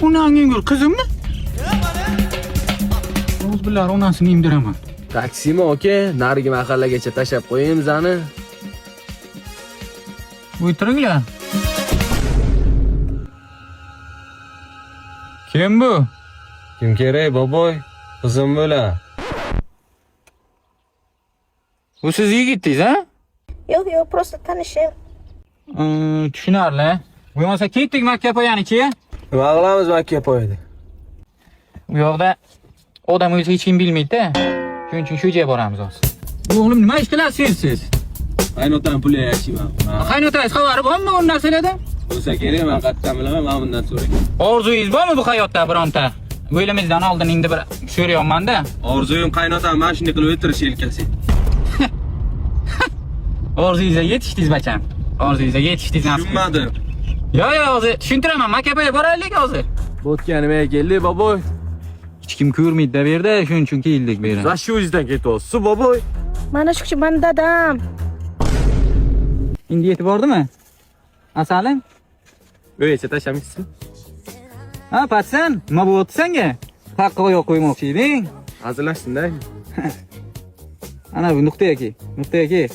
Unadan gör kızım mı? Oğuz billahi onasını indiraman. Taksimi aka, narigi mahallagacha tashlab qo'yamiz ani. O'tiringlar. Kim bu? Kim kerak, boboy? Qizim bo'la. Bu siz yigitdingiz, ha? Yo'q, просто tanishim. Tushunarli. Bo'lmasa ketdik Makkapoyanikiga. Nima qilamiz Makkapoyada? Bu yoqda odam o'zi hech kim bilmaydi-da. Shuning uchun shu yerga boramiz hozir. O'g'lim, nima ish qilasiz siz? Qaynotam pul yashayman. Qaynotangiz xabari bormi bu narsalardan? Bo'lsa kerak, men qattan bilaman, men bundan so'rayman. Orzungiz bormi bu hayotda bironta? O'limizdan oldin endi bir so'rayapman-da. Orzuyim qaynotam mana shunday qilib o'tirish yelkasi. Orzungizga yetishdingiz bacham. Orzungizga yetishdingiz. Tushunmadim. Yo'q, hozir tushuntiraman. Makkapoyga boraylik hozir. Bo'tga nimaga keldik, boboy? Hech kim ko'rmaydi-da bu yerda, shuning uchun keldik bu yerga. Va shu yuzdan ketyapsiz, boboy. Mana shu kishi mani dadam. Endi yetib bordimi? Asaling? O'ycha tashlamaysiz. Ha, patsan, nima bo'lyapti senga? Taqqa oyoq qo'ymoqchi eding. Hazırlaşding-da. Ana bu nuqtaga kel.